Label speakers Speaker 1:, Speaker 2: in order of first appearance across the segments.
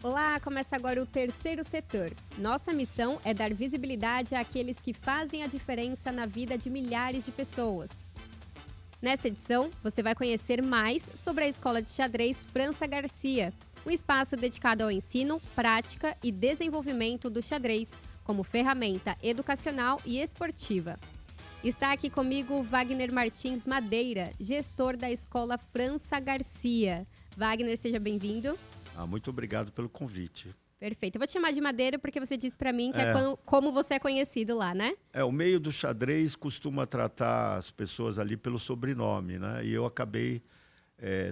Speaker 1: Olá, começa agora o Terceiro Setor. Nossa missão é dar visibilidade àqueles que fazem a diferença na vida de milhares de pessoas. Nesta edição, você vai conhecer mais sobre a Escola de Xadrez França Garcia, um espaço dedicado ao ensino, prática e desenvolvimento do xadrez, como ferramenta educacional e esportiva. Está aqui comigo Wagner Martins Madeira, gestor da Escola França Garcia. Wagner, seja bem-vindo.
Speaker 2: Muito obrigado pelo convite.
Speaker 1: Perfeito. Eu vou te chamar de Madeira porque você disse para mim que é como você é conhecido lá, né?
Speaker 2: O meio do xadrez costuma tratar as pessoas ali pelo sobrenome, né? E eu acabei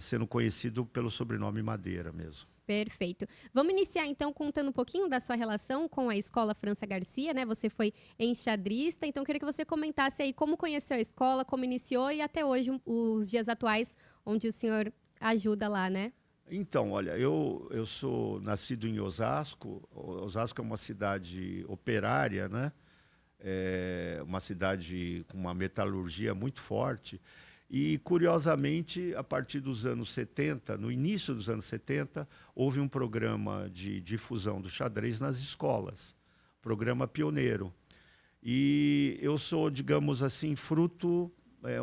Speaker 2: sendo conhecido pelo sobrenome Madeira mesmo.
Speaker 1: Perfeito. Vamos iniciar então contando um pouquinho da sua relação com a Escola França Garcia, né? Você foi enxadrista, então eu queria que você comentasse aí como conheceu a escola, como iniciou e até hoje os dias atuais onde o senhor ajuda lá, né?
Speaker 2: Então, olha, eu sou nascido em Osasco. Osasco é uma cidade operária, né? É uma cidade com uma metalurgia muito forte. E, curiosamente, a partir dos anos 70, no início dos anos 70, houve um programa de difusão do xadrez nas escolas, programa pioneiro. E eu sou, digamos assim, fruto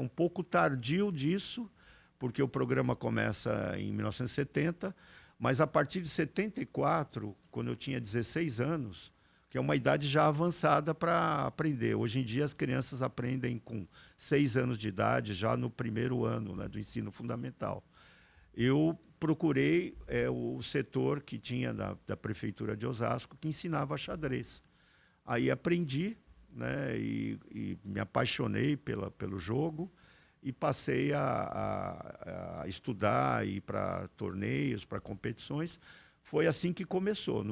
Speaker 2: um pouco tardio disso, porque o programa começa em 1970, mas a partir de 74, quando eu tinha 16 anos, que é uma idade já avançada para aprender. Hoje em dia as crianças aprendem com 6 anos de idade, já no primeiro ano, né, do ensino fundamental. Eu procurei o setor que tinha da Prefeitura de Osasco, que ensinava xadrez. Aí aprendi, né, e me apaixonei pelo jogo, e passei a estudar, ir para torneios, para competições. Foi assim que começou,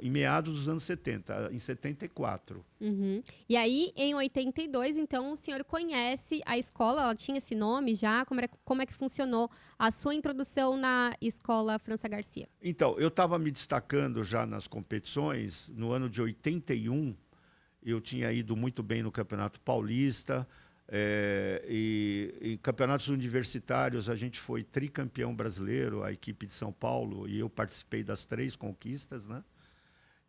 Speaker 2: em meados dos anos 70, em 74.
Speaker 1: Uhum. E aí, em 82, então, o senhor conhece a escola, ela tinha esse nome já? Como é que funcionou a sua introdução na Escola França Garcia?
Speaker 2: Então, eu estava me destacando já nas competições. No ano de 81, eu tinha ido muito bem no Campeonato Paulista, e campeonatos universitários a gente foi tricampeão brasileiro, a equipe de São Paulo, e eu participei das 3 conquistas, né?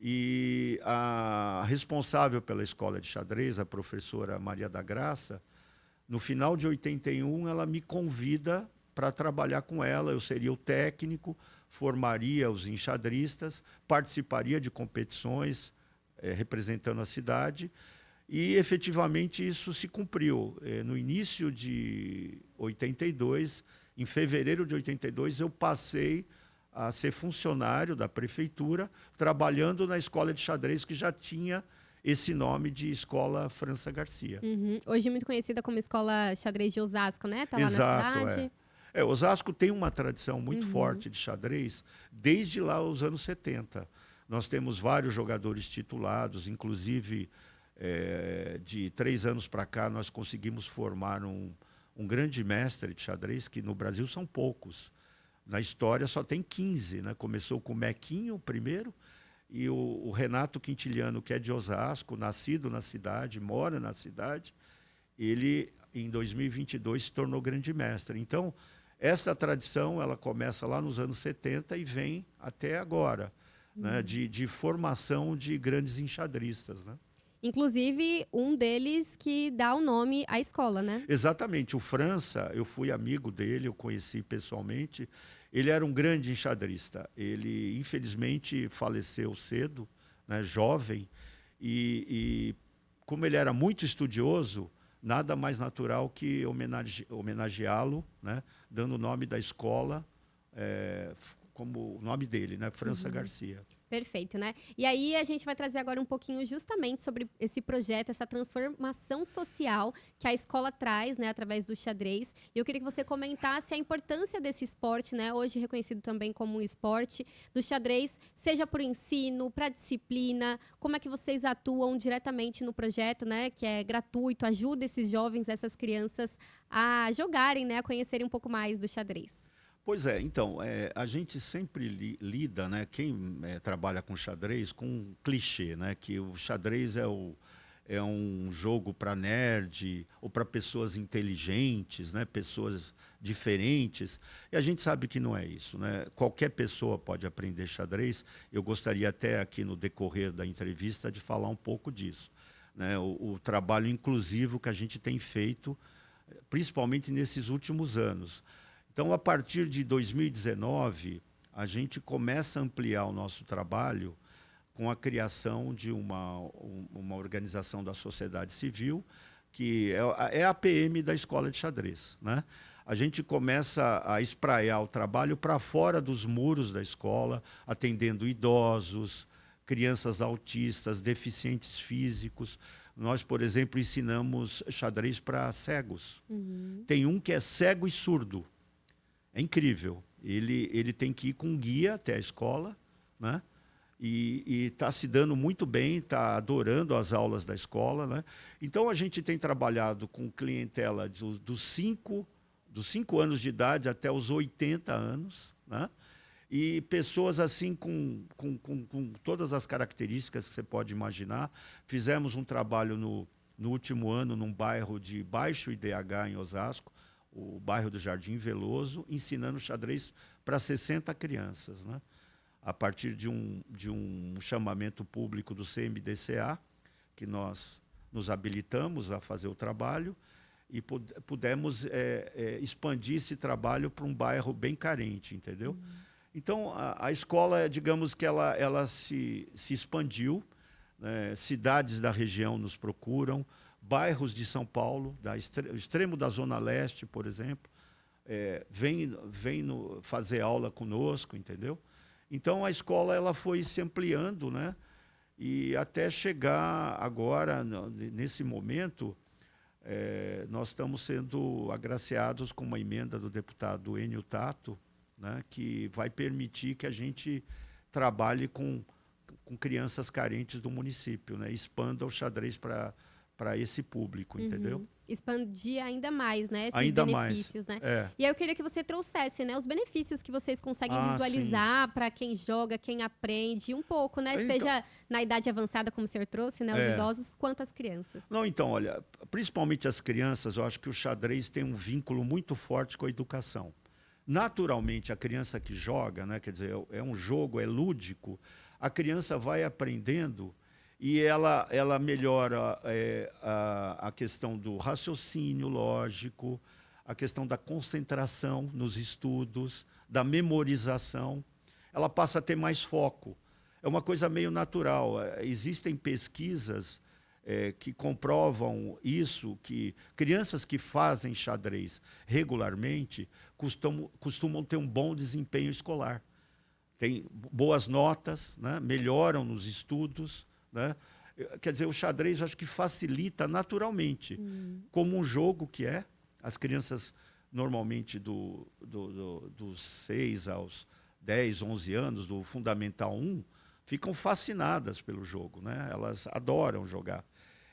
Speaker 2: E a responsável pela escola de xadrez, a professora Maria da Graça, no final de 81 ela me convida para trabalhar com ela. Eu seria o técnico, formaria os enxadristas, participaria de competições representando a cidade. E, efetivamente, isso se cumpriu. No início de 82, em fevereiro de 82, eu passei a ser funcionário da prefeitura, trabalhando na escola de xadrez que já tinha esse nome de Escola França Garcia.
Speaker 1: Uhum. Hoje muito conhecida como Escola Xadrez de Osasco, né? Tá lá
Speaker 2: Exato,
Speaker 1: na cidade.
Speaker 2: Osasco tem uma tradição muito forte de xadrez desde lá os anos 70. Nós temos vários jogadores titulados, inclusive... de 3 anos para cá, nós conseguimos formar um grande mestre de xadrez, que no Brasil são poucos. Na história só tem 15, né? Começou com o Mequinho primeiro, e o Renato Quintiliano, que é de Osasco, nascido na cidade, mora na cidade, ele, em 2022, se tornou grande mestre. Então, essa tradição ela começa lá nos anos 70 e vem até agora, né? De formação de grandes enxadristas, né?
Speaker 1: Inclusive, um deles que dá o nome à escola, né?
Speaker 2: Exatamente. O França, eu fui amigo dele, eu conheci pessoalmente. Ele era um grande enxadrista. Ele, infelizmente, faleceu cedo, né, jovem. E como ele era muito estudioso, nada mais natural que homenageá-lo, né, dando o nome da escola como o nome dele, né, França Garcia.
Speaker 1: Perfeito, né? E aí a gente vai trazer agora um pouquinho justamente sobre esse projeto, essa transformação social que a escola traz, né, através do xadrez. E eu queria que você comentasse a importância desse esporte, né, hoje reconhecido também como um esporte, do xadrez, seja por ensino, para disciplina, como é que vocês atuam diretamente no projeto, né, que é gratuito, ajuda esses jovens, essas crianças a jogarem, né, a conhecerem um pouco mais do xadrez.
Speaker 2: Pois é, então, a gente sempre lida, né, quem trabalha com xadrez, com um clichê, né, que o xadrez é é um jogo para nerd ou para pessoas inteligentes, né? Pessoas diferentes. E a gente sabe que não é isso, né? Qualquer pessoa pode aprender xadrez. Eu gostaria até aqui no decorrer da entrevista de falar um pouco disso, né? O trabalho inclusivo que a gente tem feito, principalmente nesses últimos anos. Então, a partir de 2019, a gente começa a ampliar o nosso trabalho com a criação de uma organização da sociedade civil, que é a PM da Escola de Xadrez, né? A gente começa a espraiar o trabalho para fora dos muros da escola, atendendo idosos, crianças autistas, deficientes físicos. Nós, por exemplo, ensinamos xadrez para cegos. Tem um que é cego e surdo. É incrível. Ele tem que ir com guia até a escola, né? E está se dando muito bem, está adorando as aulas da escola, né? Então, a gente tem trabalhado com clientela dos 5 anos de idade até os 80 anos, né? E pessoas assim com todas as características que você pode imaginar. Fizemos um trabalho no último ano num bairro de baixo IDH em Osasco, o bairro do Jardim Veloso, ensinando xadrez para 60 crianças, né? A partir de um chamamento público do CMDCA, que nós nos habilitamos a fazer o trabalho e pudemos expandir esse trabalho para um bairro bem carente, entendeu? Então, a escola, digamos que ela se expandiu, né? Cidades da região nos procuram, bairros de São Paulo, extremo da Zona Leste, por exemplo, vem fazer aula conosco, entendeu? Então, a escola ela foi se ampliando, né? E até chegar agora, nesse momento, nós estamos sendo agraciados com uma emenda do deputado Enio Tato, né? Que vai permitir que a gente trabalhe com crianças carentes do município, né? Expanda o xadrez para esse público, entendeu?
Speaker 1: Expandir ainda mais, né, esses
Speaker 2: ainda
Speaker 1: benefícios,
Speaker 2: mais,
Speaker 1: né? E aí eu queria que você trouxesse, né, os benefícios que vocês conseguem visualizar para quem joga, quem aprende, um pouco, né? Então, seja na idade avançada, como o senhor trouxe, né, os idosos, quanto as crianças.
Speaker 2: Não, então, olha, principalmente as crianças, eu acho que o xadrez tem um vínculo muito forte com a educação. Naturalmente, a criança que joga, né, quer dizer, é um jogo, é lúdico, a criança vai aprendendo e ela melhora a questão do raciocínio lógico, a questão da concentração nos estudos, da memorização. Ela passa a ter mais foco. É uma coisa meio natural. Existem pesquisas que comprovam isso, que crianças que fazem xadrez regularmente costumam ter um bom desempenho escolar. Têm boas notas, né? Melhoram nos estudos, né? Quer dizer, o xadrez acho que facilita naturalmente, como um jogo que é. As crianças, normalmente, dos 6 aos 10, 11 anos, do Fundamental 1, ficam fascinadas pelo jogo, né? Elas adoram jogar.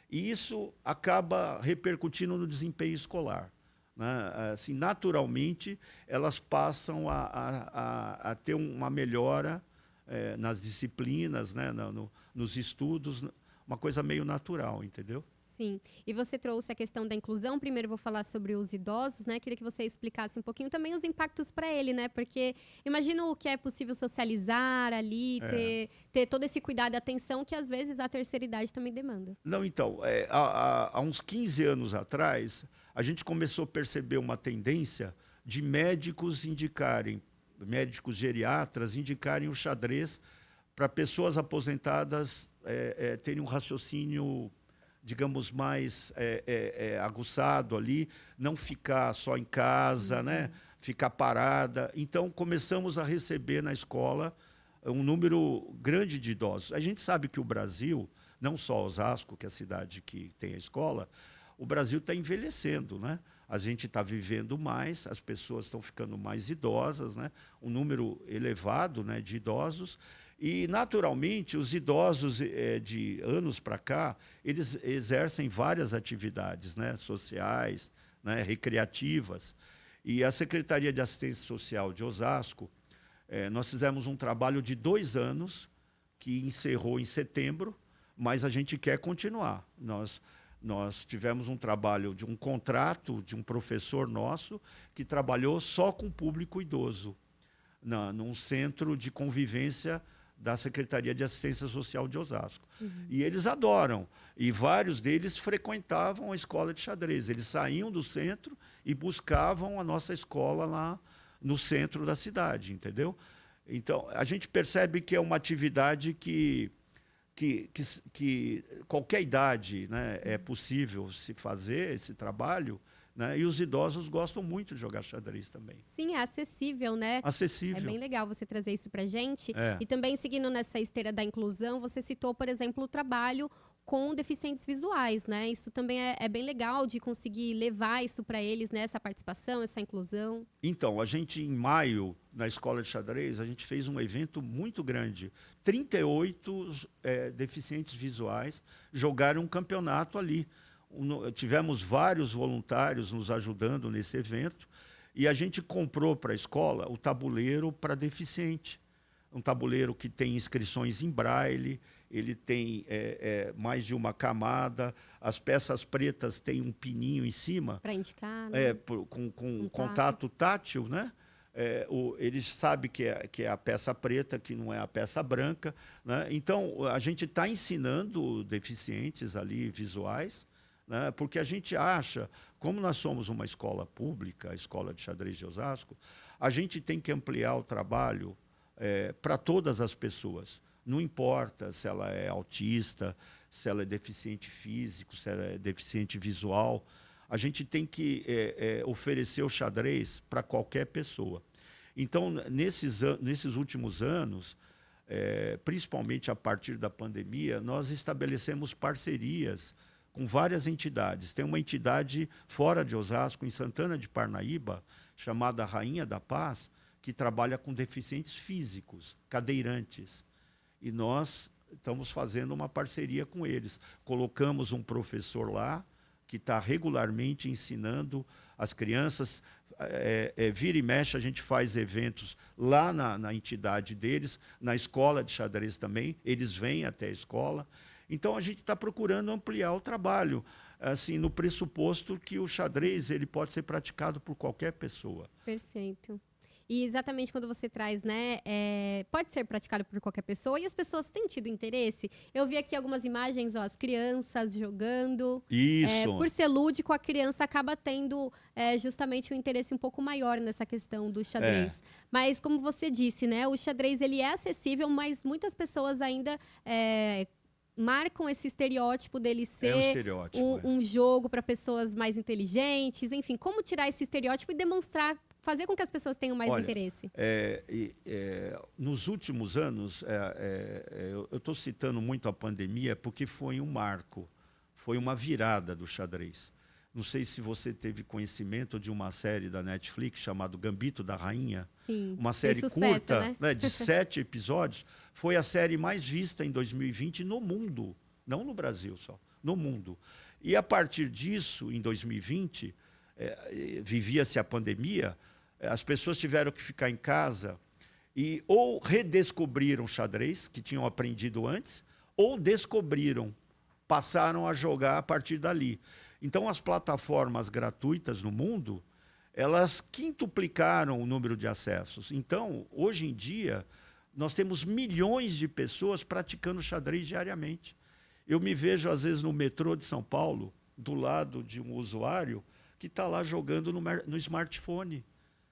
Speaker 2: E isso acaba repercutindo no desempenho escolar, né? Assim, naturalmente, elas passam a ter uma melhora nas disciplinas, né? Nos estudos, uma coisa meio natural, entendeu?
Speaker 1: Sim. E você trouxe a questão da inclusão. Primeiro eu vou falar sobre os idosos, né? Queria que você explicasse um pouquinho também os impactos para ele, né? Porque imagino que é possível socializar ali, ter todo esse cuidado e atenção que às vezes a terceira idade também demanda.
Speaker 2: Não, então, há uns 15 anos atrás, a gente começou a perceber uma tendência de médicos geriatras indicarem o xadrez para pessoas aposentadas terem um raciocínio, digamos, mais aguçado ali, não ficar só em casa, né? Ficar parada. Então, começamos a receber na escola um número grande de idosos. A gente sabe que o Brasil, não só Osasco, que é a cidade que tem a escola, o Brasil está envelhecendo, né? A gente está vivendo mais, as pessoas estão ficando mais idosas, né? Um número elevado, né, de idosos. E, naturalmente, os idosos de anos para cá, eles exercem várias atividades, né, sociais, né, recreativas. E a Secretaria de Assistência Social de Osasco, nós fizemos um trabalho de 2 anos, que encerrou em setembro, mas a gente quer continuar. Nós tivemos um trabalho de um contrato de um professor nosso que trabalhou só com público idoso, num centro de convivência da Secretaria de Assistência Social de Osasco. E eles adoram. E vários deles frequentavam a escola de xadrez. Eles saíam do centro e buscavam a nossa escola lá no centro da cidade, entendeu? Então, a gente percebe que é uma atividade que qualquer idade, né, é possível se fazer esse trabalho, né, e os idosos gostam muito de jogar xadrez também.
Speaker 1: Sim, é acessível, né?
Speaker 2: Acessível.
Speaker 1: É bem legal você trazer isso pra gente.
Speaker 2: É.
Speaker 1: E também, seguindo nessa esteira da inclusão, você citou, por exemplo, o trabalho com deficientes visuais, né? Isso também é bem legal de conseguir levar isso para eles, né? Essa participação, essa inclusão.
Speaker 2: Então, a gente, em maio, na Escola de Xadrez, a gente fez um evento muito grande. 38 deficientes visuais jogaram um campeonato ali. Tivemos vários voluntários nos ajudando nesse evento e a gente comprou para a escola o tabuleiro para deficiente. Um tabuleiro que tem inscrições em braille, ele tem mais de uma camada, as peças pretas têm um pininho em cima.
Speaker 1: Para indicar, né?
Speaker 2: Com contato tátil, né? Eles sabem que é a peça preta, que não é a peça branca, né? Então, a gente está ensinando deficientes ali visuais, né? Porque a gente acha, como nós somos uma escola pública, a Escola de Xadrez de Osasco, a gente tem que ampliar o trabalho para todas as pessoas. Não importa se ela é autista, se ela é deficiente físico, se ela é deficiente visual. A gente tem que oferecer o xadrez para qualquer pessoa. Então, nesses últimos anos, principalmente a partir da pandemia, nós estabelecemos parcerias com várias entidades. Tem uma entidade fora de Osasco, em Santana de Parnaíba, chamada Rainha da Paz, que trabalha com deficientes físicos, cadeirantes. E nós estamos fazendo uma parceria com eles. Colocamos um professor lá, que está regularmente ensinando as crianças. Vira e mexe, a gente faz eventos lá na entidade deles, na escola de xadrez também, eles vêm até a escola. Então, a gente está procurando ampliar o trabalho, assim, no pressuposto que o xadrez ele pode ser praticado por qualquer pessoa.
Speaker 1: Perfeito. E exatamente quando você traz, né, pode ser praticado por qualquer pessoa e as pessoas têm tido interesse. Eu vi aqui algumas imagens, ó, as crianças jogando.
Speaker 2: Isso.
Speaker 1: Por ser lúdico, a criança acaba tendo justamente um interesse um pouco maior nessa questão do xadrez. Mas como você disse, né, o xadrez ele é acessível, mas muitas pessoas ainda marcam esse estereótipo dele ser um jogo para pessoas mais inteligentes. Enfim, como tirar esse estereótipo e demonstrar, fazer com que as pessoas tenham mais interesse?
Speaker 2: Nos últimos anos, eu estou citando muito a pandemia porque foi um marco, foi uma virada do xadrez. Não sei se você teve conhecimento de uma série da Netflix chamada Gambito da Rainha.
Speaker 1: Sim,
Speaker 2: uma série
Speaker 1: sucesso,
Speaker 2: curta, né, de 7 episódios. Foi a série mais vista em 2020 no mundo, não no Brasil só, no mundo. E a partir disso, em 2020, vivia-se a pandemia, as pessoas tiveram que ficar em casa e ou redescobriram xadrez, que tinham aprendido antes, ou descobriram, passaram a jogar a partir dali. Então, as plataformas gratuitas no mundo, elas quintuplicaram o número de acessos. Então, hoje em dia, nós temos milhões de pessoas praticando xadrez diariamente. Eu me vejo, às vezes, no metrô de São Paulo, do lado de um usuário que está lá jogando no smartphone.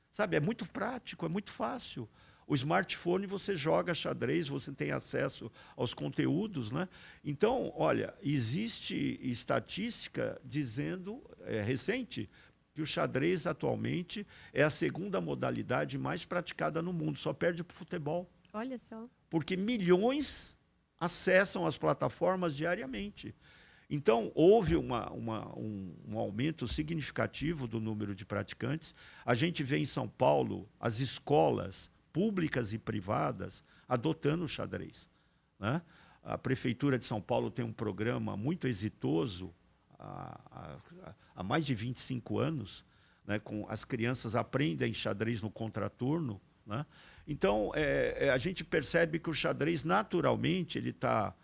Speaker 2: Sabe, é muito prático, é muito fácil. O smartphone, você joga xadrez, você tem acesso aos conteúdos, né? Então, olha, existe estatística dizendo, recente, que o xadrez atualmente é a segunda modalidade mais praticada no mundo, só perde para o futebol.
Speaker 1: Olha só.
Speaker 2: Porque milhões acessam as plataformas diariamente. Então, houve um aumento significativo do número de praticantes. A gente vê em São Paulo as escolas públicas e privadas adotando o xadrez, né? A Prefeitura de São Paulo tem um programa muito exitoso há mais de 25 anos, né? Com as crianças aprendem xadrez no contraturno, né? Então, a gente percebe que o xadrez, naturalmente, ele está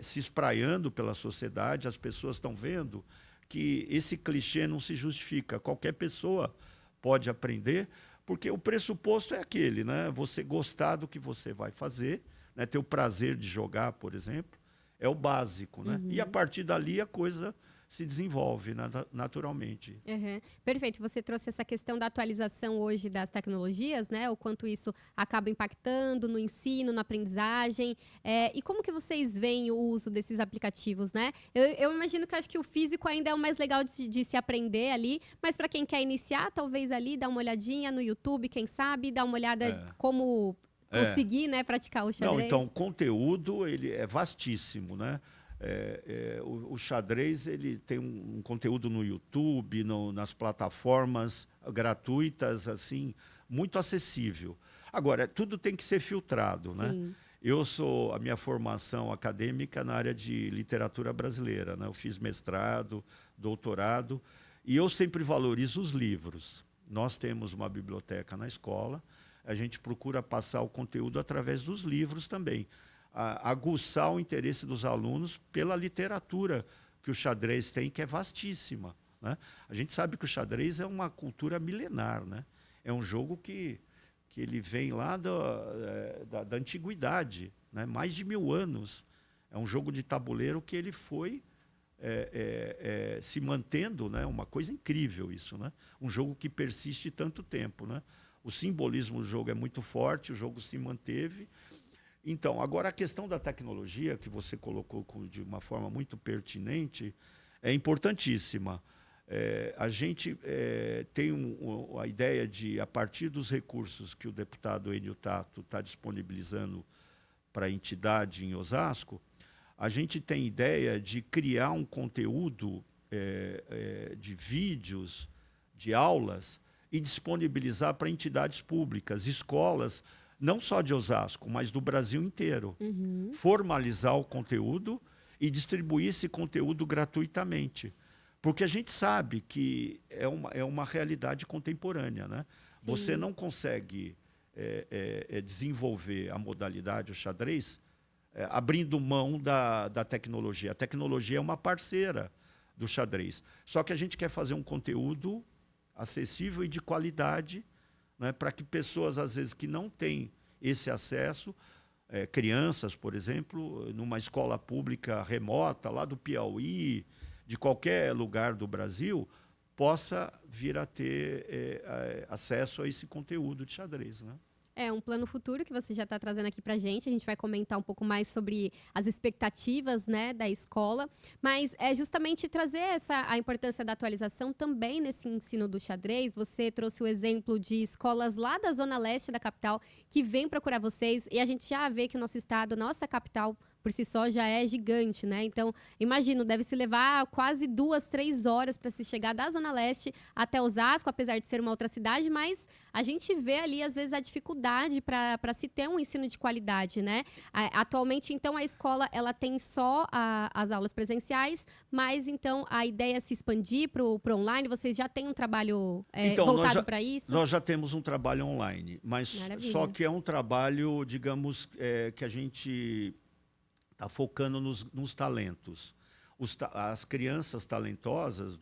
Speaker 2: se espraiando pela sociedade, as pessoas estão vendo que esse clichê não se justifica. Qualquer pessoa pode aprender, porque o pressuposto é aquele, né? Você gostar do que você vai fazer, né? Ter o prazer de jogar, por exemplo, é o básico, né? E a partir dali a coisa se desenvolve naturalmente.
Speaker 1: Uhum. Perfeito. Você trouxe essa questão da atualização hoje das tecnologias, né? O quanto isso acaba impactando no ensino, na aprendizagem. E como que vocês veem o uso desses aplicativos, né? Eu imagino que acho que o físico ainda é o mais legal de se aprender ali, mas para quem quer iniciar, talvez ali dá uma olhadinha no YouTube, quem sabe, dá uma olhada como conseguir, né, praticar o xadrez.
Speaker 2: Não, então, o conteúdo ele é vastíssimo, né? O xadrez ele tem um conteúdo no YouTube, nas plataformas gratuitas, assim, muito acessível. Agora, tudo tem que ser filtrado, né? A minha formação acadêmica na área de literatura brasileira, né? Eu fiz mestrado, doutorado, e eu sempre valorizo os livros. Nós temos uma biblioteca na escola, a gente procura passar o conteúdo através dos livros também. Aguçar o interesse dos alunos pela literatura que o xadrez tem, que é vastíssima, né? A gente sabe que o xadrez é uma cultura milenar, né? É um jogo que ele vem lá da antiguidade, né? Mais de 1000 anos. É um jogo de tabuleiro que ele foi se mantendo, né? Uma coisa incrível isso, né? Um jogo que persiste tanto tempo, né? O simbolismo do jogo é muito forte, o jogo se manteve. Então, agora a questão da tecnologia, que você colocou de uma forma muito pertinente, é importantíssima. A gente tem a ideia de, a partir dos recursos que o deputado Enio Tato está disponibilizando para a entidade em Osasco, a gente tem ideia de criar um conteúdo de vídeos, de aulas, e disponibilizar para entidades públicas, escolas, não só de Osasco, mas do Brasil inteiro. Formalizar o conteúdo e distribuir esse conteúdo gratuitamente. Porque a gente sabe que é uma realidade contemporânea, né? Você não consegue desenvolver a modalidade, o xadrez, abrindo mão da tecnologia. A tecnologia é uma parceira do xadrez. Só que a gente quer fazer um conteúdo acessível e de qualidade, né, para que pessoas, às vezes, que não têm esse acesso, crianças, por exemplo, numa escola pública remota, lá do Piauí, de qualquer lugar do Brasil, possa vir a ter acesso a esse conteúdo de xadrez, né?
Speaker 1: É um plano futuro que você já está trazendo aqui para a gente vai comentar um pouco mais sobre as expectativas, né, da escola, mas é justamente trazer a importância da atualização também nesse ensino do xadrez. Você trouxe o exemplo de escolas lá da zona leste da capital que vêm procurar vocês, e a gente já vê que o nosso estado, nossa capital, por si só já é gigante, né? Então, imagino, deve se levar quase 2, 3 horas para se chegar da Zona Leste até Osasco, apesar de ser uma outra cidade, mas a gente vê ali, às vezes, a dificuldade para se ter um ensino de qualidade, né? Atualmente, então, a escola ela tem só as aulas presenciais, mas, então, a ideia é se expandir para o online. Vocês já têm um trabalho voltado para isso?
Speaker 2: Nós já temos um trabalho online, mas só que é um trabalho, digamos, que a gente está focando nos talentos. As crianças talentosas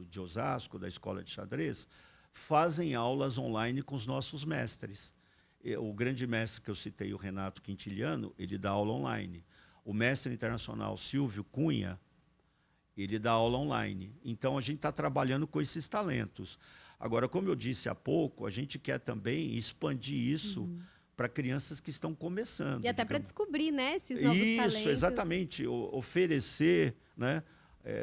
Speaker 2: de Osasco, da escola de xadrez, fazem aulas online com os nossos mestres. O grande mestre que eu citei, o Renato Quintiliano, ele dá aula online. O mestre internacional Silvio Cunha, ele dá aula online. Então, a gente está trabalhando com esses talentos. Agora, como eu disse há pouco, a gente quer também expandir isso para crianças que estão começando.
Speaker 1: E até para descobrir, né, esses novos talentos.
Speaker 2: Isso, exatamente. Oferecer, né,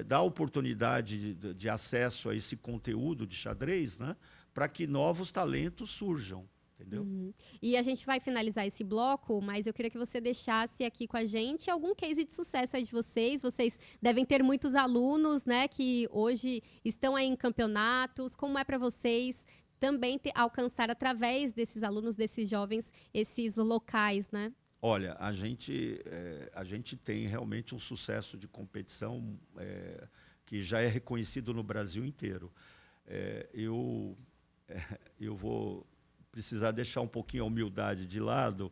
Speaker 2: dar oportunidade de acesso a esse conteúdo de xadrez, né, para que novos talentos surjam. Entendeu?
Speaker 1: E a gente vai finalizar esse bloco, mas eu queria que você deixasse aqui com a gente algum case de sucesso aí de vocês. Vocês devem ter muitos alunos, né, que hoje estão aí em campeonatos. Como é para vocês também alcançar, através desses alunos, desses jovens, esses locais, né?
Speaker 2: Olha, a gente tem realmente um sucesso de competição que já é reconhecido no Brasil inteiro. Eu vou precisar deixar um pouquinho a humildade de lado.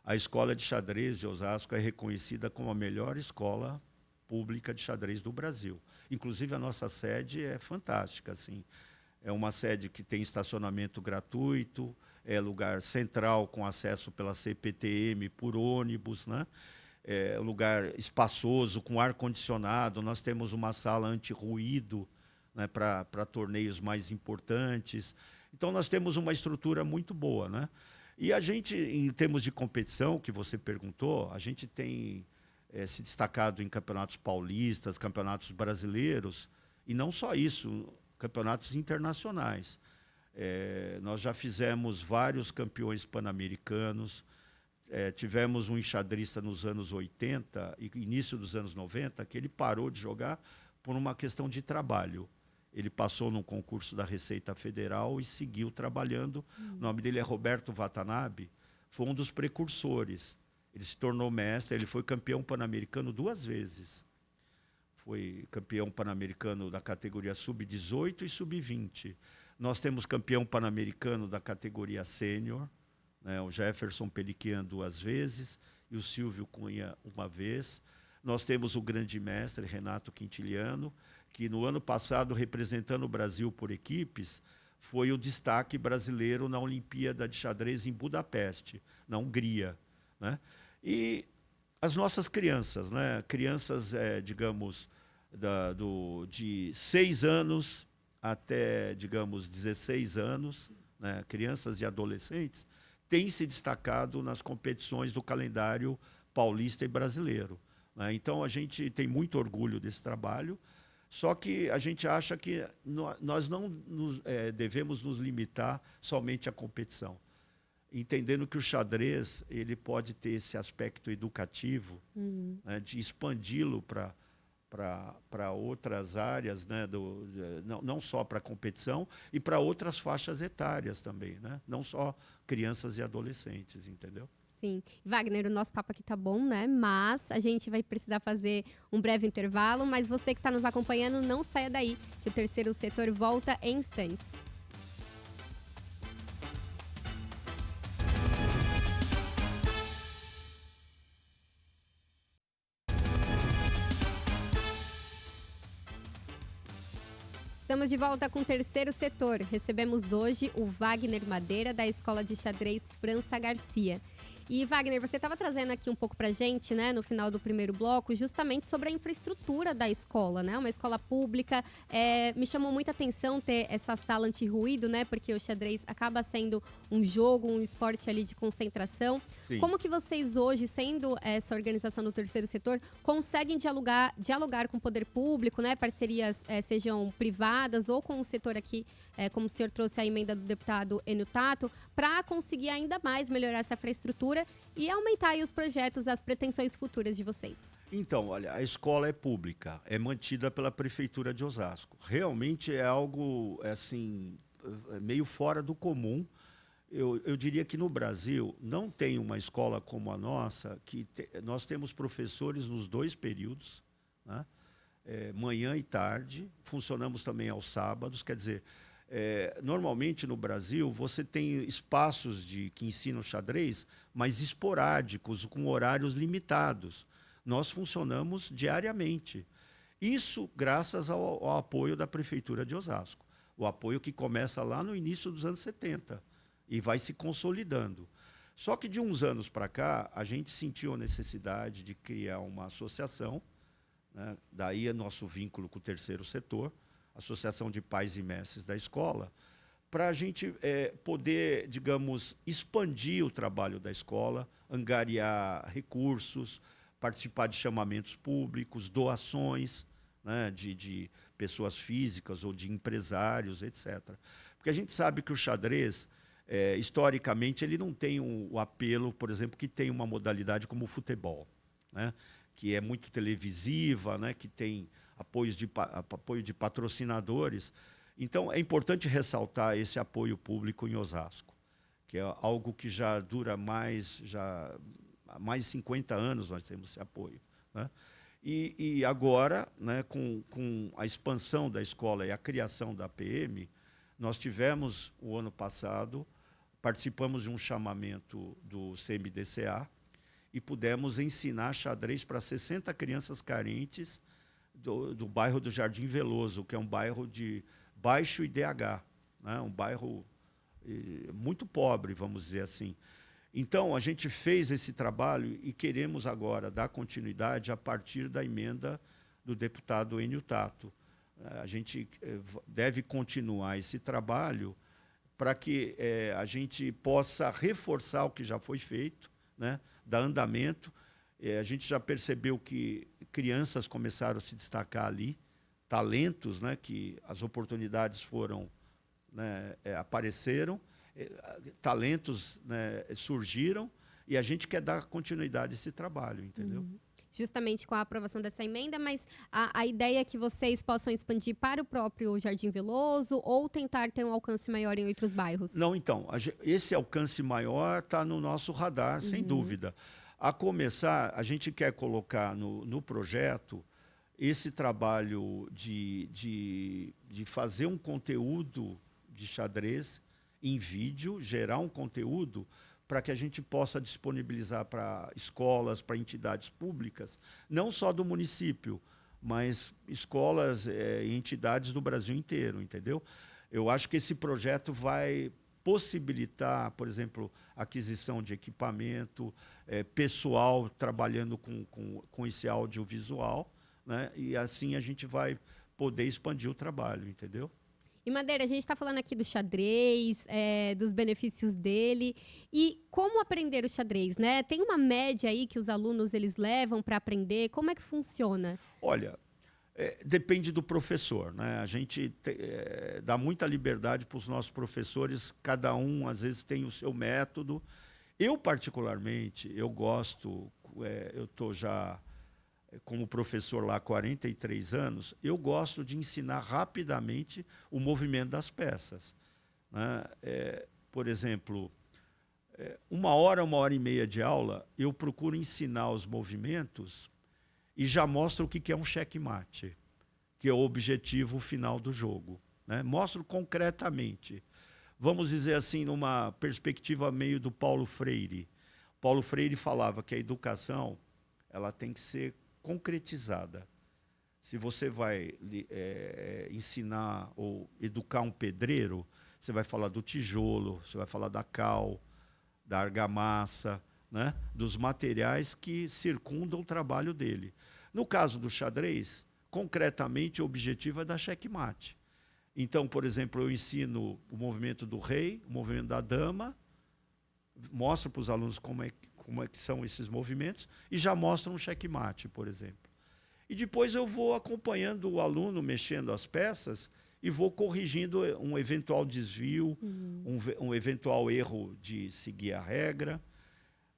Speaker 2: a Escola de Xadrez de Osasco é reconhecida como a melhor escola pública de xadrez do Brasil. Inclusive, a nossa sede é fantástica, assim. É uma sede que tem estacionamento gratuito, é lugar central com acesso pela CPTM por ônibus, né? É um lugar espaçoso, com ar-condicionado. Nós temos uma sala anti-ruído, né, para torneios mais importantes. Então, nós temos uma estrutura muito boa, né? E a gente, em termos de competição, que você perguntou, a gente tem se destacado em campeonatos paulistas, campeonatos brasileiros, e não só isso, campeonatos internacionais. Nós já fizemos vários campeões pan-americanos, tivemos um enxadrista nos anos 80 e início dos anos 90, que ele parou de jogar por uma questão de trabalho. Ele passou num concurso da Receita Federal e seguiu trabalhando. O nome dele é Roberto Watanabe, foi um dos precursores. Ele se tornou mestre, ele foi campeão pan-americano 2 vezes. Foi campeão pan-americano da categoria sub-18 e sub-20. Nós temos campeão pan-americano da categoria sênior, né, o Jefferson Peliquian 2 vezes e o Silvio Cunha 1 vez. Nós temos o grande mestre Renato Quintiliano, que no ano passado, representando o Brasil por equipes, foi o destaque brasileiro na Olimpíada de Xadrez em Budapeste, na Hungria, né? E as nossas crianças, né? Crianças, digamos, de 6 anos até, digamos, 16 anos, né? Crianças e adolescentes, têm se destacado nas competições do calendário paulista e brasileiro, né? Então, a gente tem muito orgulho desse trabalho, só que a gente acha que nós não devemos nos limitar somente à competição, entendendo que o xadrez ele pode ter esse aspecto educativo, né, de expandi-lo para outras áreas, né, não só para a competição, e para outras faixas etárias também, né? Não só crianças e adolescentes, entendeu?
Speaker 1: Sim. Wagner, o nosso papo aqui tá bom, né? Mas a gente vai precisar fazer um breve intervalo, mas você que está nos acompanhando, não saia daí, que o terceiro setor volta em instantes. Estamos de volta com o terceiro setor. Recebemos hoje o Wagner Madeira, da Escola de Xadrez França Garcia. E, Wagner, você estava trazendo aqui um pouco para a gente, né, no final do primeiro bloco, justamente sobre a infraestrutura da escola, né? Uma escola pública. Me chamou muita atenção ter essa sala anti-ruído, né? Porque o xadrez acaba sendo um jogo, um esporte ali de concentração.
Speaker 2: Sim.
Speaker 1: Como que vocês hoje, sendo essa organização do terceiro setor, conseguem dialogar com o poder público, né? Parcerias sejam privadas ou com o setor aqui, como o senhor trouxe a emenda do deputado Enio Tato, para conseguir ainda mais melhorar essa infraestrutura e aumentar aí os projetos, as pretensões futuras de vocês?
Speaker 2: Então, olha, a escola é pública, é mantida pela Prefeitura de Osasco. Realmente é algo, assim, meio fora do comum. Eu diria que no Brasil não tem uma escola como a nossa, nós temos professores nos 2 períodos, né? Manhã e tarde, funcionamos também aos sábados, quer dizer, normalmente no Brasil você tem espaços que ensinam xadrez, mas esporádicos, com horários limitados. Nós funcionamos diariamente. Isso graças ao apoio da Prefeitura de Osasco. O apoio que começa lá no início dos anos 70 e vai se consolidando. Só que de uns anos para cá, a gente sentiu a necessidade de criar uma associação, né? Daí é nosso vínculo com o terceiro setor, Associação de Pais e Mestres da Escola, para a gente poder, digamos, expandir o trabalho da escola, angariar recursos, participar de chamamentos públicos, doações, né, de pessoas físicas ou de empresários, etc. Porque a gente sabe que o xadrez, historicamente, ele não tem o apelo, por exemplo, que tem uma modalidade como o futebol, né, que é muito televisiva, né, que tem apoio de patrocinadores. Então, é importante ressaltar esse apoio público em Osasco, que é algo que já dura há mais de 50 anos nós temos esse apoio, né? E agora, né, com a expansão da escola e a criação da PM, nós tivemos, o ano passado, participamos de um chamamento do CMDCA, e pudemos ensinar xadrez para 60 crianças carentes do bairro do Jardim Veloso, que é um bairro de baixo IDH, né? Um bairro muito pobre, vamos dizer assim. Então, a gente fez esse trabalho e queremos agora dar continuidade a partir da emenda do deputado Enio Tato. A gente deve continuar esse trabalho para que a gente possa reforçar o que já foi feito, né, dar andamento. A gente já percebeu que crianças começaram a se destacar ali, talentos, né, que as oportunidades foram, né, apareceram, talentos, né, surgiram, e a gente quer dar continuidade a esse trabalho, entendeu?
Speaker 1: Justamente com a aprovação dessa emenda, mas a ideia é que vocês possam expandir para o próprio Jardim Veloso ou tentar ter um alcance maior em outros bairros?
Speaker 2: Não, então, esse alcance maior está no nosso radar, sem dúvida. A começar, a gente quer colocar no projeto esse trabalho de fazer um conteúdo de xadrez em vídeo, gerar um conteúdo para que a gente possa disponibilizar para escolas, para entidades públicas, não só do município, mas escolas e entidades do Brasil inteiro, entendeu? Eu acho que esse projeto vai possibilitar, por exemplo, aquisição de equipamento, pessoal trabalhando com esse audiovisual, né? E assim a gente vai poder expandir o trabalho, entendeu?
Speaker 1: E Madeira, a gente está falando aqui do xadrez, dos benefícios dele. E como aprender o xadrez, né? Tem uma média aí que os alunos eles levam para aprender? Como é que funciona?
Speaker 2: Olha, depende do professor, né? A gente dá muita liberdade para os nossos professores, cada um às vezes tem o seu método. Eu particularmente, eu gosto, eu estou já como professor lá há 43 anos, eu gosto de ensinar rapidamente o movimento das peças, né? Por exemplo, 1 hora e meia de aula, eu procuro ensinar os movimentos e já mostro o que é um checkmate, que é o objetivo final do jogo, né? Mostro concretamente. Vamos dizer assim, numa perspectiva meio do Paulo Freire. Paulo Freire falava que a educação ela tem que ser concretizada. Se você vai ensinar ou educar um pedreiro, você vai falar do tijolo, você vai falar da cal, da argamassa, né? Dos materiais que circundam o trabalho dele. No caso do xadrez, concretamente, o objetivo é dar checkmate. Então, por exemplo, eu ensino o movimento do rei, o movimento da dama, mostro para os alunos como é que são esses movimentos e já mostro um checkmate, por exemplo. E depois eu vou acompanhando o aluno mexendo as peças e vou corrigindo um eventual desvio, um eventual erro de seguir a regra.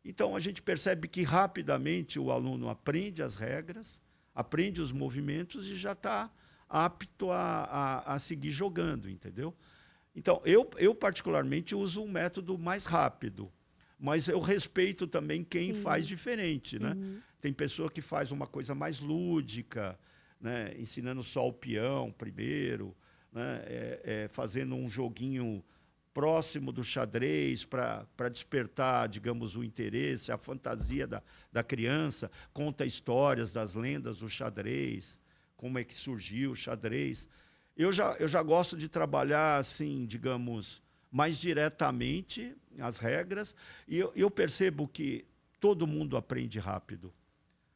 Speaker 2: Então, a gente percebe que rapidamente o aluno aprende as regras, aprende os movimentos e já está apto a seguir jogando, entendeu? Então, eu particularmente uso um método mais rápido, mas eu respeito também quem faz diferente, né? Tem pessoa que faz uma coisa mais lúdica, né? Ensinando só o peão primeiro, né? Fazendo um joguinho próximo do xadrez para despertar, digamos, o interesse, a fantasia da criança, conta histórias das lendas do xadrez, como é que surgiu o xadrez. Eu já gosto de trabalhar, assim, digamos, mais diretamente as regras, e eu percebo que todo mundo aprende rápido.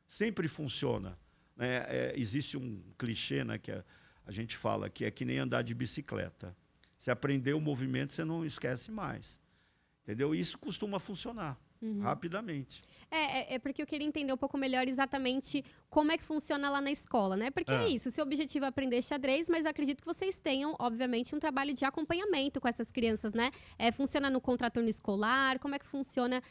Speaker 2: Sempre funciona, né? Existe um clichê, né, que a gente fala que é que nem andar de bicicleta. Você aprendeu o movimento, você não esquece mais. Entendeu? Isso costuma funcionar rapidamente.
Speaker 1: É porque eu queria entender um pouco melhor exatamente como é que funciona lá na escola, né? Porque é isso, seu objetivo é aprender xadrez, mas eu acredito que vocês tenham, obviamente, um trabalho de acompanhamento com essas crianças, né? Funciona no contraturno escolar? Como é que funciona,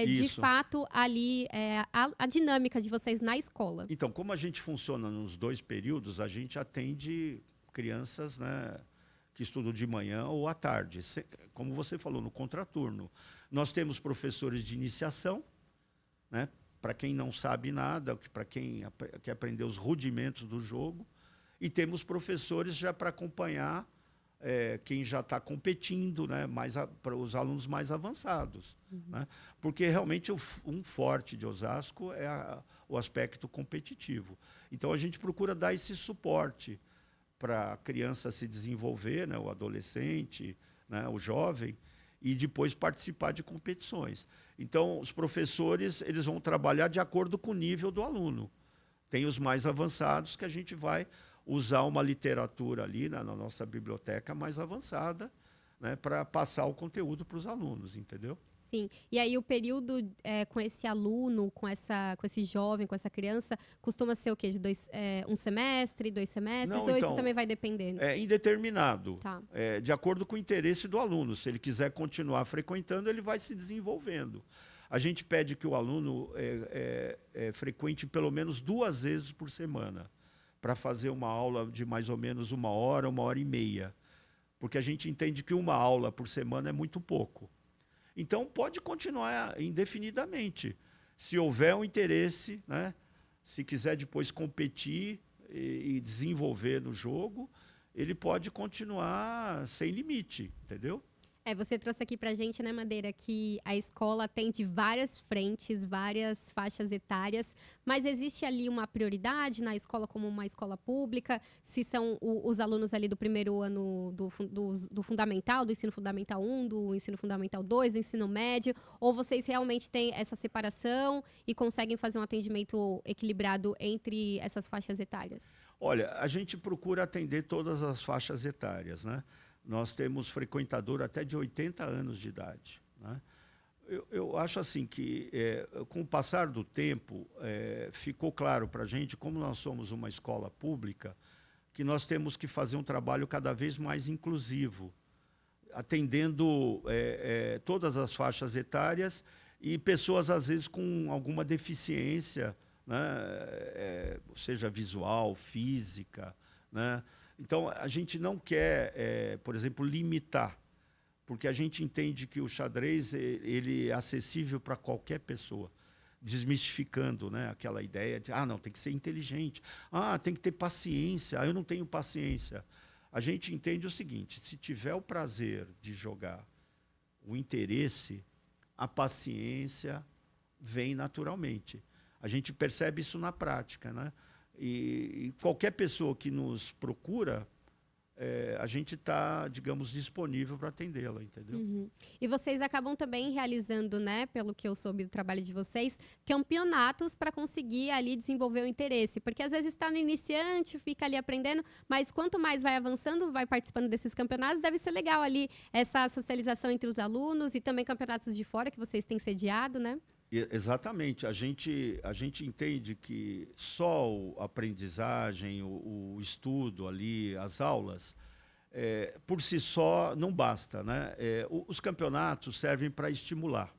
Speaker 1: de fato, ali, a dinâmica de vocês na escola?
Speaker 2: Então, como a gente funciona nos 2 períodos, a gente atende crianças, né, que estudam de manhã ou à tarde. Como você falou, no contraturno. Nós temos professores de iniciação, né, para quem não sabe nada, para quem quer aprender os rudimentos do jogo, e temos professores já para acompanhar quem já está competindo, né, para os alunos mais avançados. Né? Porque realmente um forte de Osasco é o aspecto competitivo. Então a gente procura dar esse suporte para a criança se desenvolver, né, o adolescente, né, o jovem, e depois participar de competições. Então os professores eles vão trabalhar de acordo com o nível do aluno. Tem os mais avançados que a gente vai usar uma literatura ali na nossa biblioteca mais avançada, né, para passar o conteúdo para os alunos, entendeu?
Speaker 1: Sim. E aí o período com esse aluno, com esse jovem, com essa criança, costuma ser o quê? Um semestre, 2 semestres?
Speaker 2: Não,
Speaker 1: Ou isso
Speaker 2: então,
Speaker 1: também vai dependendo?
Speaker 2: é indeterminado,
Speaker 1: Tá.
Speaker 2: de acordo com o interesse do aluno. Se ele quiser continuar frequentando, ele vai se desenvolvendo. A gente pede que o aluno frequente pelo menos 2 vezes por semana, para fazer uma aula de mais ou menos 1 hora e meia. Porque a gente entende que 1 aula por semana é muito pouco. Então, pode continuar indefinidamente. Se houver um interesse, né? Se quiser depois competir e desenvolver no jogo, ele pode continuar sem limite, entendeu?
Speaker 1: Você trouxe aqui pra gente, né, Madeira, que a escola atende várias frentes, várias faixas etárias, mas existe ali uma prioridade na escola como uma escola pública? Se são os alunos ali do primeiro ano do fundamental, do ensino fundamental 1, do ensino fundamental 2, do ensino médio, ou vocês realmente têm essa separação e conseguem fazer um atendimento equilibrado entre essas faixas etárias?
Speaker 2: Olha, a gente procura atender todas as faixas etárias, né? Nós temos frequentador até de 80 anos de idade. Né? Eu acho assim que, com o passar do tempo, ficou claro para a gente, como nós somos uma escola pública, que nós temos que fazer um trabalho cada vez mais inclusivo, atendendo todas as faixas etárias e pessoas, às vezes, com alguma deficiência, né? Seja visual, física, né? Então, a gente não quer, por exemplo, limitar, porque a gente entende que o xadrez ele é acessível para qualquer pessoa, desmistificando, né, aquela ideia de, não, tem que ser inteligente, tem que ter paciência, eu não tenho paciência. A gente entende o seguinte, se tiver o prazer de jogar, o interesse, a paciência vem naturalmente. A gente percebe isso na prática, né? E qualquer pessoa que nos procura, a gente está, digamos, disponível para atendê-la, entendeu?
Speaker 1: Uhum. E vocês acabam também realizando, né, pelo que eu soube do trabalho de vocês, campeonatos para conseguir ali desenvolver o interesse. Porque às vezes está no iniciante, fica ali aprendendo, mas quanto mais vai avançando, vai participando desses campeonatos, deve ser legal ali essa socialização entre os alunos e também campeonatos de fora que vocês têm sediado, né?
Speaker 2: Exatamente. A gente entende que só a aprendizagem, o estudo ali, as aulas, por si só não basta. Né? Os campeonatos servem para estimular.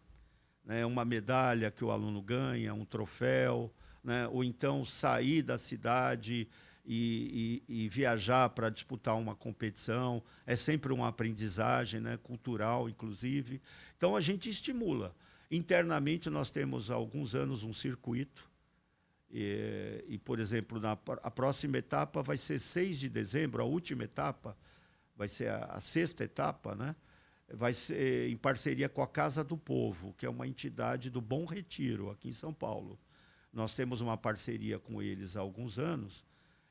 Speaker 2: Né? Uma medalha que o aluno ganha, um troféu, né? Ou então sair da cidade e viajar para disputar uma competição. É sempre uma aprendizagem, né? Cultural, inclusive. Então, a gente estimula. Internamente, nós temos há alguns anos um circuito por exemplo, a próxima etapa vai ser 6 de dezembro, a última etapa, vai ser a 6ª etapa, né? Vai ser em parceria com a Casa do Povo, que é uma entidade do Bom Retiro, aqui em São Paulo. Nós temos uma parceria com eles há alguns anos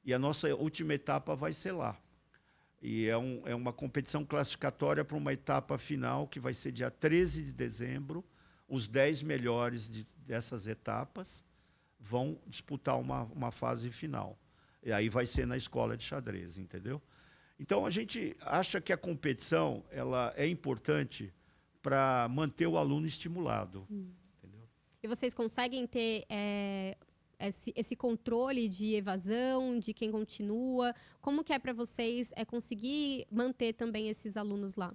Speaker 2: e a nossa última etapa vai ser lá. E é uma competição classificatória para uma etapa final, que vai ser dia 13 de dezembro, os 10 melhores dessas etapas vão disputar uma fase final. E aí vai ser na escola de xadrez, entendeu? Então, a gente acha que a competição ela é importante para manter o aluno estimulado. Entendeu?
Speaker 1: E vocês conseguem ter esse controle de evasão, de quem continua? Como que é para vocês conseguir manter também esses alunos lá?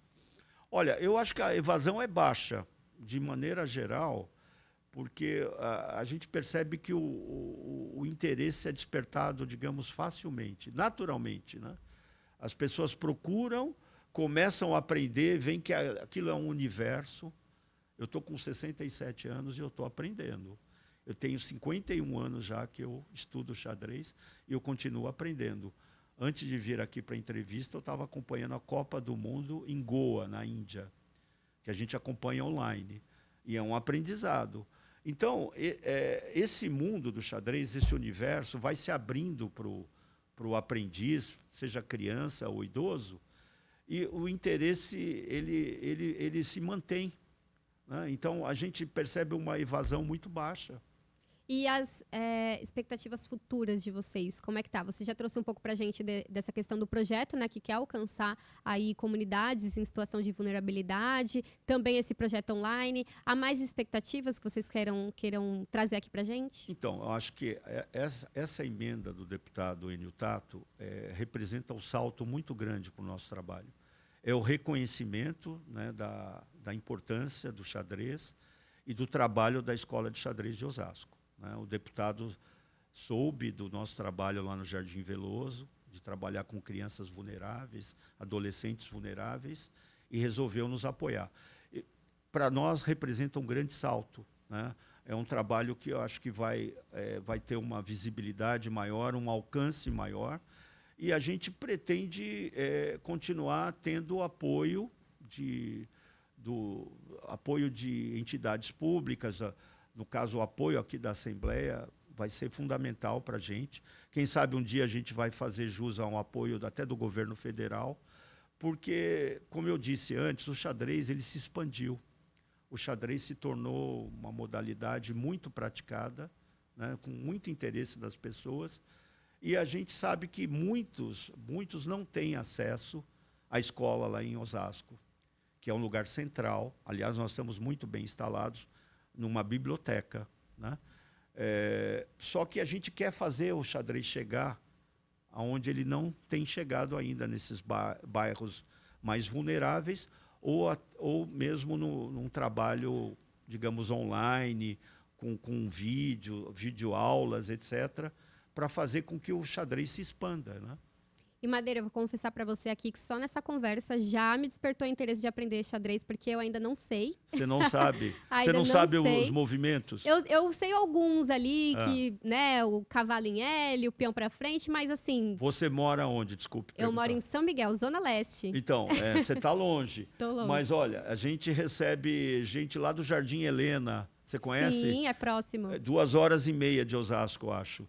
Speaker 2: Olha, eu acho que a evasão é baixa, de maneira geral, porque a gente percebe que o interesse é despertado, digamos, facilmente, naturalmente, né? As pessoas procuram, começam a aprender, veem que aquilo é um universo. Eu estou com 67 anos e eu estou aprendendo. Eu tenho 51 anos já que eu estudo xadrez e eu continuo aprendendo. Antes de vir aqui para a entrevista, eu estava acompanhando a Copa do Mundo em Goa, na Índia, que a gente acompanha online. E é um aprendizado. Então, esse mundo do xadrez, esse universo, vai se abrindo para o aprendiz, seja criança ou idoso, e o interesse ele se mantém, né? Então, a gente percebe uma evasão muito baixa.
Speaker 1: E as expectativas futuras de vocês, como é que tá? Você já trouxe um pouco para a gente dessa questão do projeto, né, que quer alcançar aí comunidades em situação de vulnerabilidade, também esse projeto online. Há mais expectativas que vocês queiram trazer aqui para a gente?
Speaker 2: Então, eu acho que essa emenda do deputado Enio Tato representa um salto muito grande para o nosso trabalho. É o reconhecimento, né, da importância do xadrez e do trabalho da Escola de Xadrez de Osasco. O deputado soube do nosso trabalho lá no Jardim Veloso, de trabalhar com crianças vulneráveis, adolescentes vulneráveis, e resolveu nos apoiar. Para nós, representa um grande salto, né? É um trabalho que eu acho que vai ter uma visibilidade maior, um alcance maior, e a gente pretende continuar tendo apoio de entidades públicas. No caso, o apoio aqui da Assembleia vai ser fundamental para a gente. Quem sabe um dia a gente vai fazer jus a um apoio até do governo federal, porque, como eu disse antes, o xadrez ele se expandiu. O xadrez se tornou uma modalidade muito praticada, né, com muito interesse das pessoas, e a gente sabe que muitos não têm acesso à escola lá em Osasco, que é um lugar central. Aliás, nós estamos muito bem instalados numa biblioteca, né? Só que a gente quer fazer o xadrez chegar aonde ele não tem chegado ainda, nesses bairros mais vulneráveis, ou mesmo num trabalho, digamos, online, com vídeo aulas, etc., para fazer com que o xadrez se expanda, né?
Speaker 1: E, Madeira, eu vou confessar para você aqui que só nessa conversa já me despertou o interesse de aprender xadrez, porque eu ainda não sei.
Speaker 2: Você não sabe? Você não sabe os movimentos?
Speaker 1: Eu sei alguns ali, que, né, o cavalo em L, o peão para frente, mas assim...
Speaker 2: Você mora onde? Desculpe perguntar.
Speaker 1: Eu moro em São Miguel, Zona Leste.
Speaker 2: Então, você está longe.
Speaker 1: Estou longe.
Speaker 2: Mas, olha, a gente recebe gente lá do Jardim Helena. Você conhece?
Speaker 1: Sim, é próximo.
Speaker 2: 2h30 de Osasco, eu acho.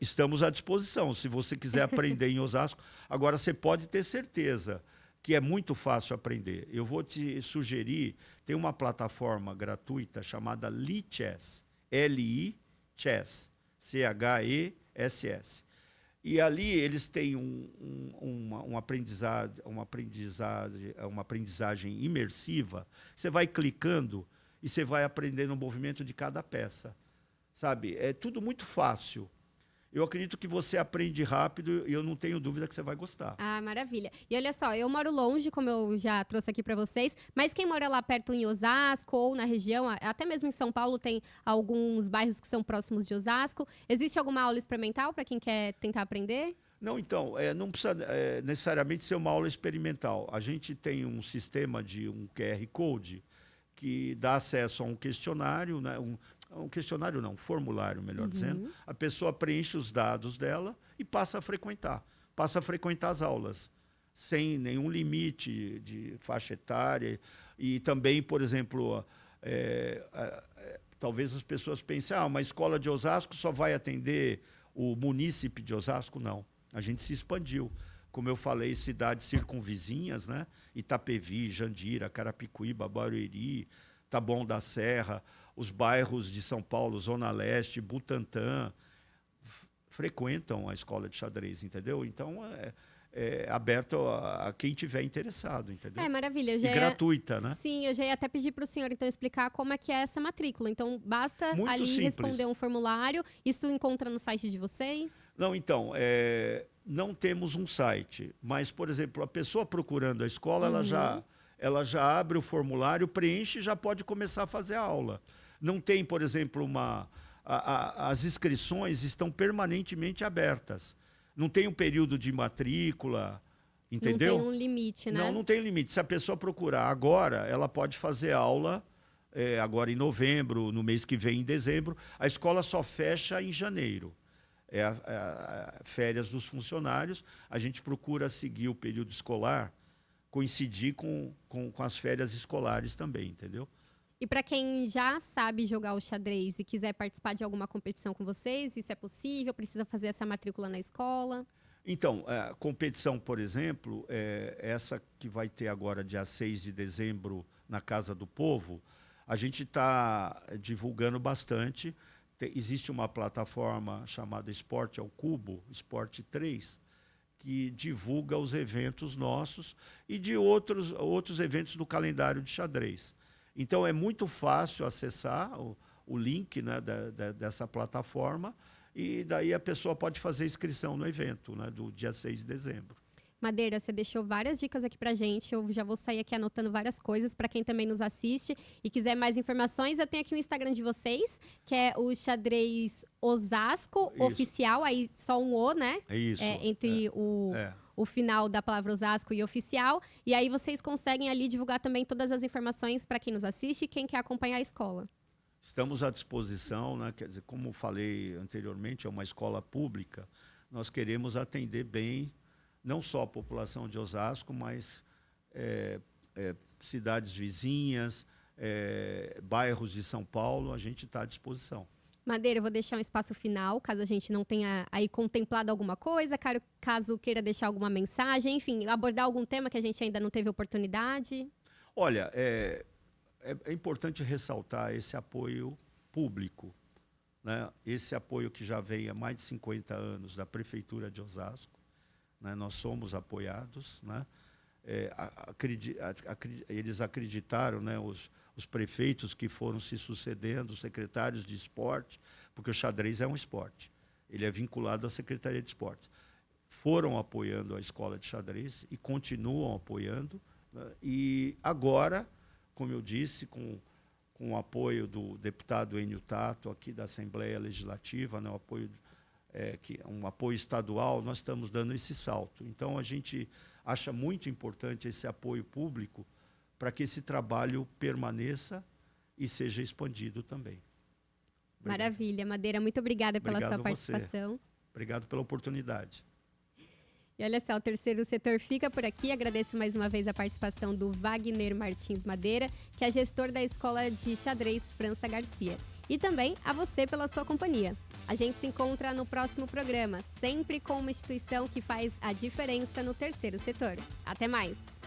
Speaker 2: Estamos à disposição, se você quiser aprender em Osasco. Agora, você pode ter certeza que é muito fácil aprender. Eu vou te sugerir, tem uma plataforma gratuita chamada Lichess, L-I-Chess, C-H-E-S-S. E ali eles têm uma aprendizagem imersiva. Você vai clicando e você vai aprendendo o movimento de cada peça. Sabe? É tudo muito fácil. Eu acredito que você aprende rápido e eu não tenho dúvida que você vai gostar.
Speaker 1: Ah, maravilha. E olha só, eu moro longe, como eu já trouxe aqui para vocês, mas quem mora lá perto em Osasco ou na região, até mesmo em São Paulo, tem alguns bairros que são próximos de Osasco. Existe alguma aula experimental para quem quer tentar aprender?
Speaker 2: Não, então, não precisa necessariamente ser uma aula experimental. A gente tem um sistema de um QR Code que dá acesso a um questionário, né, um formulário, melhor dizendo. A pessoa preenche os dados dela e passa a frequentar as aulas, sem nenhum limite de faixa etária. E também, por exemplo, talvez as pessoas pensem, uma escola de Osasco só vai atender o munícipe de Osasco. Não, a gente se expandiu. Como eu falei, cidades circunvizinhas, né? Itapevi, Jandira, Carapicuíba, Barueri, Taboão da Serra, os bairros de São Paulo, Zona Leste, Butantã, frequentam a escola de xadrez, entendeu? Então, é aberto a quem tiver interessado, entendeu?
Speaker 1: Maravilha.
Speaker 2: E gratuita, né?
Speaker 1: Sim, eu já ia até pedir para o senhor, então, explicar como é que é essa matrícula. Então, basta
Speaker 2: Muito
Speaker 1: ali
Speaker 2: simples.
Speaker 1: responder um formulário. Isso encontra no site de vocês?
Speaker 2: Não, então, não temos um site, mas, por exemplo, a pessoa procurando a escola, ela já abre o formulário, preenche e já pode começar a fazer a aula. Não tem, por exemplo, as inscrições estão permanentemente abertas. Não tem um período de matrícula, entendeu?
Speaker 1: Não tem um limite, né?
Speaker 2: Não tem limite. Se a pessoa procurar agora, ela pode fazer aula agora em novembro, no mês que vem, em dezembro. A escola só fecha em janeiro. férias dos funcionários. A gente procura seguir o período escolar, coincidir com as férias escolares também, entendeu?
Speaker 1: E para quem já sabe jogar o xadrez e quiser participar de alguma competição com vocês, isso é possível? Precisa fazer essa matrícula na escola?
Speaker 2: Então, a competição, por exemplo, essa que vai ter agora dia 6 de dezembro na Casa do Povo, a gente está divulgando bastante. Existe uma plataforma chamada Esporte ao Cubo, Esporte 3, que divulga os eventos nossos e de outros eventos do calendário de xadrez. Então, é muito fácil acessar o link, né, dessa plataforma, e daí a pessoa pode fazer inscrição no evento, né, do dia 6 de dezembro.
Speaker 1: Madeira, você deixou várias dicas aqui pra gente. Eu já vou sair aqui anotando várias coisas para quem também nos assiste e quiser mais informações. Eu tenho aqui o Instagram de vocês, que é o Xadrez Osasco Oficial, aí só um O, né?
Speaker 2: Isso.
Speaker 1: Entre o final da palavra Osasco e oficial. E aí vocês conseguem ali divulgar também todas as informações para quem nos assiste e quem quer acompanhar a escola.
Speaker 2: Estamos à disposição, né? Quer dizer, como falei anteriormente, é uma escola pública. Nós queremos atender bem não só a população de Osasco, mas cidades vizinhas, bairros de São Paulo, a gente está à disposição.
Speaker 1: Madeira, eu vou deixar um espaço final, caso a gente não tenha aí contemplado alguma coisa, caso queira deixar alguma mensagem, enfim, abordar algum tema que a gente ainda não teve oportunidade.
Speaker 2: Olha, é importante ressaltar esse apoio público, né? Esse apoio que já vem há mais de 50 anos da Prefeitura de Osasco. Né, nós somos apoiados, né? Eles acreditaram, né, os prefeitos que foram se sucedendo, os secretários de esporte, porque o xadrez é um esporte, ele é vinculado à Secretaria de Esportes. Foram apoiando a escola de xadrez e continuam apoiando, né? E agora, como eu disse, com o apoio do deputado Enio Tato, aqui da Assembleia Legislativa, né, o apoio que é um apoio estadual, nós estamos dando esse salto. Então, a gente acha muito importante esse apoio público para que esse trabalho permaneça e seja expandido também. Obrigado.
Speaker 1: Maravilha, Madeira. Muito obrigada pela sua participação.
Speaker 2: Obrigado pela oportunidade.
Speaker 1: E olha só, o Terceiro Setor fica por aqui. Agradeço mais uma vez a participação do Wagner Martins Madeira, que é gestor da Escola de Xadrez França Garcia. E também a você pela sua companhia. A gente se encontra no próximo programa, sempre com uma instituição que faz a diferença no terceiro setor. Até mais!